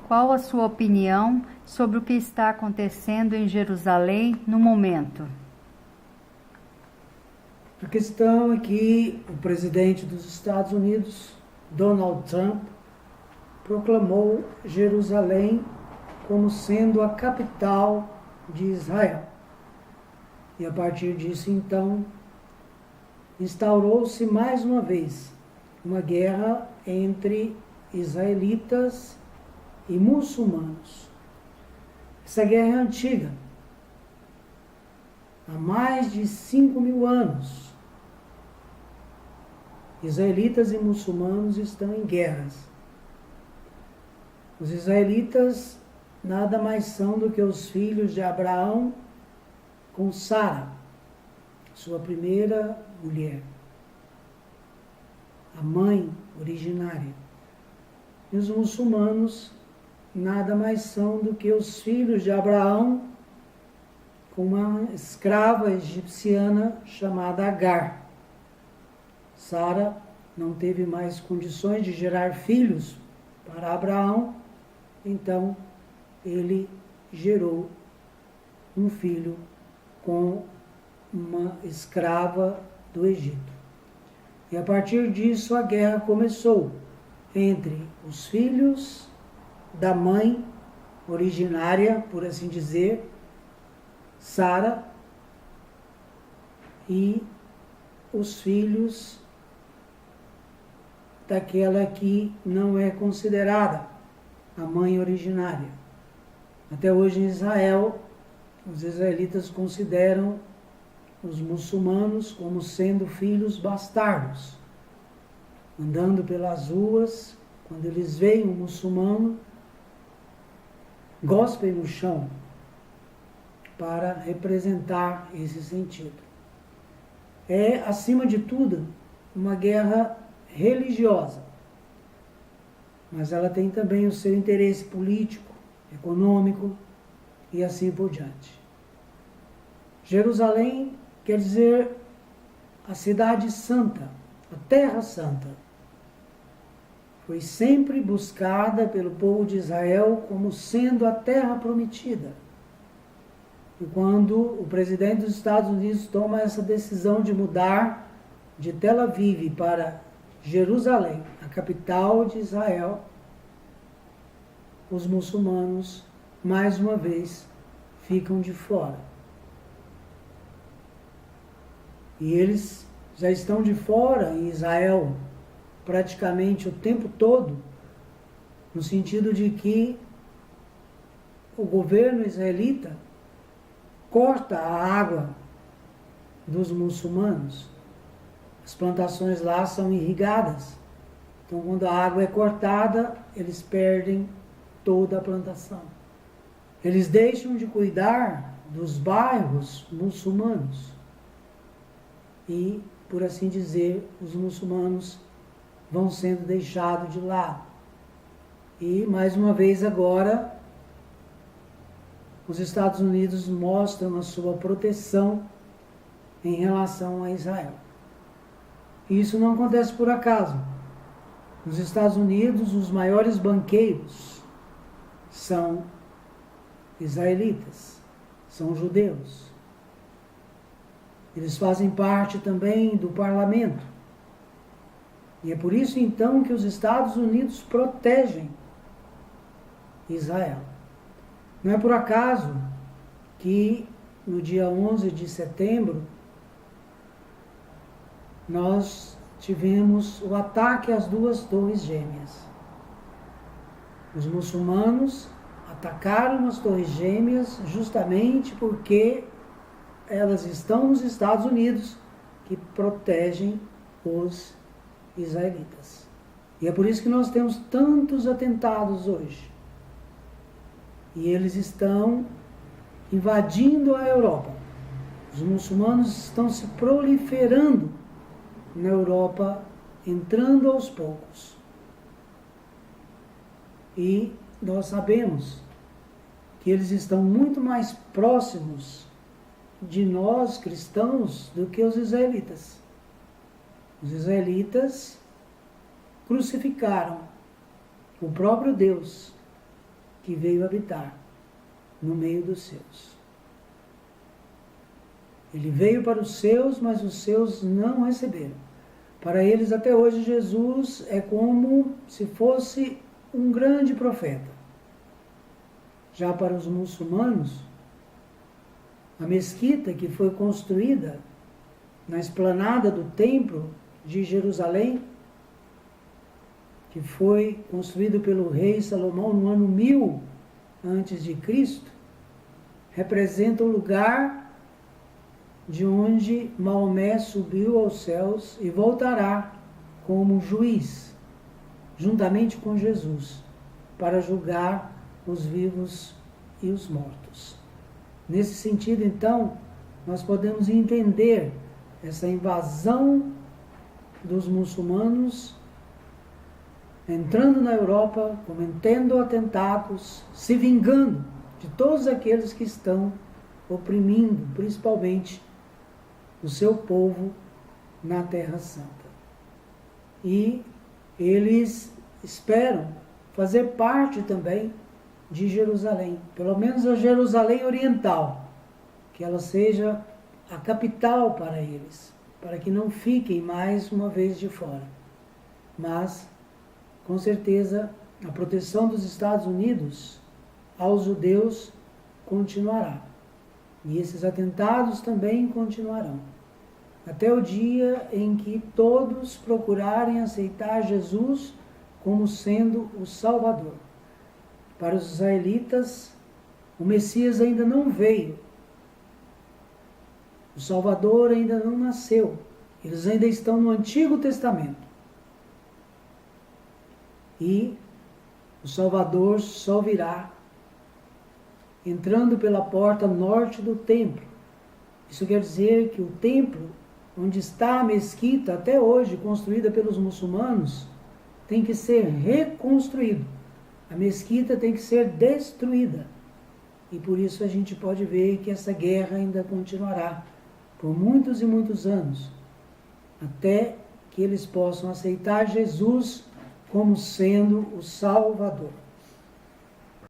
Qual a sua opinião sobre o que está acontecendo em Jerusalém no momento? A questão é que o presidente dos Estados Unidos, Donald Trump, proclamou Jerusalém como sendo a capital de Israel. E a partir disso, então, instaurou-se mais uma vez uma guerra entre israelitas e muçulmanos. Essa guerra é antiga, há mais de 5.000 anos. Israelitas e muçulmanos estão em guerras. Os israelitas nada mais são do que os filhos de Abraão com Sara, sua primeira mulher, a mãe originária. E os muçulmanos nada mais são do que os filhos de Abraão com uma escrava egipciana chamada Agar. Sara não teve mais condições de gerar filhos para Abraão, então ele gerou um filho com uma escrava do Egito. E a partir disso a guerra começou entre os filhos da mãe originária, por assim dizer, Sara, e os filhos daquela que não é considerada a mãe originária. Até hoje em Israel, os israelitas consideram os muçulmanos como sendo filhos bastardos. Andando pelas ruas, quando eles veem um muçulmano, gospem no chão para representar esse sentido. É, acima de tudo, uma guerra religiosa, mas ela tem também o seu interesse político, econômico e assim por diante. Jerusalém quer dizer a cidade santa, a terra santa. Foi sempre buscada pelo povo de Israel como sendo a terra prometida. E quando o presidente dos Estados Unidos toma essa decisão de mudar de Tel Aviv para Jerusalém, a capital de Israel, os muçulmanos, mais uma vez, ficam de fora. E eles já estão de fora em Israel praticamente o tempo todo, no sentido de que o governo israelita corta a água dos muçulmanos. As plantações lá são irrigadas. Então, quando a água é cortada, eles perdem toda a plantação. Eles deixam de cuidar dos bairros muçulmanos. E, por assim dizer, os muçulmanos vão sendo deixados de lado. E, mais uma vez agora, os Estados Unidos mostram a sua proteção em relação a Israel. E isso não acontece por acaso. Nos Estados Unidos, os maiores banqueiros são israelitas, são judeus. Eles fazem parte também do parlamento. E é por isso, então, que os Estados Unidos protegem Israel. Não é por acaso que no dia 11 de setembro nós tivemos o ataque às duas torres gêmeas. Os muçulmanos atacaram as torres gêmeas justamente porque elas estão nos Estados Unidos, que protegem os israelitas. E é por isso que nós temos tantos atentados hoje. E eles estão invadindo a Europa. Os muçulmanos estão se proliferando na Europa, entrando aos poucos. E nós sabemos que eles estão muito mais próximos de nós, cristãos, do que os israelitas. Os israelitas crucificaram o próprio Deus que veio habitar no meio dos seus. Ele veio para os seus, mas os seus não receberam. Para eles, até hoje, Jesus é como se fosse um grande profeta. Já para os muçulmanos, a mesquita que foi construída na esplanada do templo de Jerusalém, que foi construído pelo rei Salomão no ano 1000 antes de Cristo, representa o lugar de onde Maomé subiu aos céus e voltará como juiz, juntamente com Jesus, para julgar os vivos e os mortos. Nesse sentido, então, nós podemos entender essa invasão dos muçulmanos entrando na Europa, cometendo atentados, se vingando de todos aqueles que estão oprimindo, principalmente, o seu povo na Terra Santa. E eles esperam fazer parte também de Jerusalém, pelo menos a Jerusalém Oriental, que ela seja a capital para eles, para que não fiquem mais uma vez de fora. Mas, com certeza, a proteção dos Estados Unidos aos judeus continuará. E esses atentados também continuarão, até o dia em que todos procurarem aceitar Jesus como sendo o Salvador. Para os israelitas, o Messias ainda não veio, o Salvador ainda não nasceu, eles ainda estão no Antigo Testamento. E o Salvador só virá entrando pela porta norte do templo. Isso quer dizer que o templo, onde está a mesquita até hoje, construída pelos muçulmanos, tem que ser reconstruído. A mesquita tem que ser destruída. E por isso a gente pode ver que essa guerra ainda continuará por muitos e muitos anos, até que eles possam aceitar Jesus como sendo o Salvador.